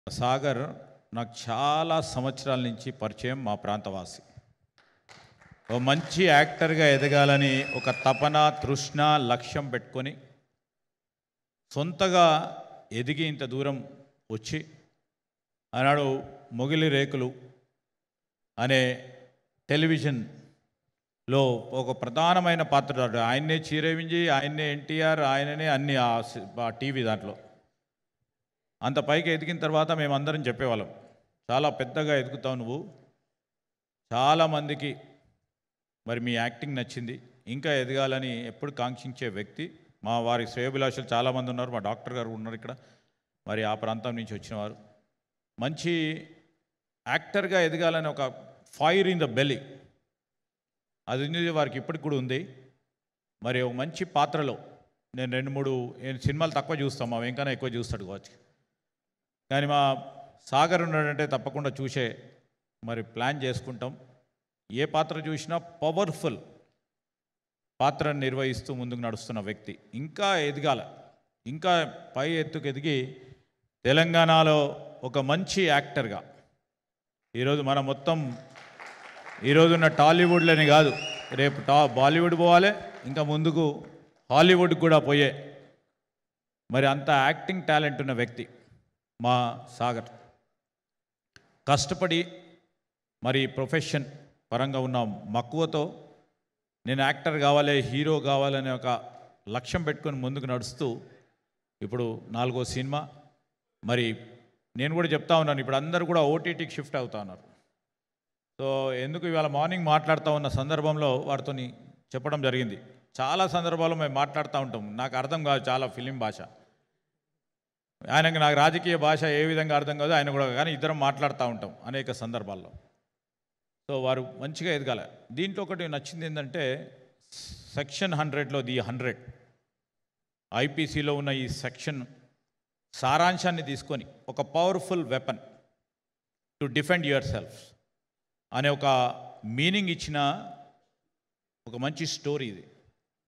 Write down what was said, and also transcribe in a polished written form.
సాగర్ నాకు చాలా సంవత్సరాల నుంచి పరిచయం, మా ప్రాంతవాసి. ఓ మంచి యాక్టర్గా ఎదగాలని ఒక తపన, తృష్ణ, లక్ష్యం పెట్టుకొని సొంతగా ఎదిగి ఇంత దూరం వచ్చి ఆనాడు మొగిలి రేకులు అనే టెలివిజన్లో ఒక ప్రధానమైన పాత్ర, ఆయన్నే చిరంజీవి, ఆయన్నే ఎన్టీఆర్, ఆయననే అన్ని ఆ టీవీ దాంట్లో అంత పైకి ఎదిగిన తర్వాత మేమందరం చెప్పేవాళ్ళం, చాలా పెద్దగా ఎదుగుతావు నువ్వు, చాలామందికి మరి మీ యాక్టింగ్ నచ్చింది, ఇంకా ఎదగాలని ఎప్పుడు కాంక్షించే వ్యక్తి. మా వారి శ్రేయోభిలాషులు చాలామంది ఉన్నారు, మా డాక్టర్ గారు ఉన్నారు ఇక్కడ, మరి ఆ ప్రాంతం నుంచి వచ్చినవారు. మంచి యాక్టర్గా ఎదగాలని ఒక ఫైర్ ఇన్ ద బెల్లీ అది ఉంది వారికి, ఇప్పటికి కూడా ఉంది. మరి ఒక మంచి పాత్రలో నేను 2-3 సినిమాలు తక్కువ చూస్తాం, మా వెంకన్న ఎక్కువ చూస్తాడు కావచ్చు, కానీ మా సాగర్ ఉన్నాడంటే తప్పకుండా చూసే మరి ప్లాన్ చేసుకుంటాం. ఏ పాత్ర చూసినా పవర్ఫుల్ పాత్రను నిర్వహిస్తూ ముందుకు నడుస్తున్న వ్యక్తి. ఇంకా ఎదగాల, ఇంకా పై ఎత్తుకు ఎదిగి తెలంగాణలో ఒక మంచి యాక్టర్గా ఈరోజు మనం మొత్తం ఈరోజున్న టాలీవుడ్లోనే కాదు, రేపు బాలీవుడ్ పోవాలి, ఇంకా ముందుకు హాలీవుడ్ కూడా పోయే మరి అంత యాక్టింగ్ టాలెంట్ ఉన్న వ్యక్తి మా సాగర్. కష్టపడి మరి ప్రొఫెషన్ పరంగా ఉన్న మక్కువతో నేను యాక్టర్ కావాలి, హీరో కావాలనే ఒక లక్ష్యం పెట్టుకొని ముందుకు నడుస్తూ ఇప్పుడు 4వ సినిమా. మరి నేను కూడా చెప్తా ఉన్నాను, ఇప్పుడు అందరూ కూడా ఓటీటీకి షిఫ్ట్ అవుతా ఉన్నారు. సో ఎందుకు ఇవాళ మార్నింగ్ మాట్లాడుతూ ఉన్న సందర్భంలో వారితో చెప్పడం జరిగింది. చాలా సందర్భాల్లో మేము మాట్లాడుతూ ఉంటాం, నాకు అర్థం కాదు చాలా ఫిలిం భాష, ఆయనకి నాకు రాజకీయ భాష ఏ విధంగా అర్థం కాదు, ఆయన కూడా, కానీ ఇద్దరం మాట్లాడుతూ ఉంటాం అనేక సందర్భాల్లో. సో వారు మంచిగా ఎదగాలి. దీంట్లో ఒకటి నచ్చింది ఏంటంటే సెక్షన్ 100లో ది 100 ఐపీసీలో ఉన్న ఈ సెక్షన్ సారాంశాన్ని తీసుకొని ఒక powerful weapon to defend your self అనే ఒక మీనింగ్ ఇచ్చిన ఒక మంచి స్టోరీ ఇది.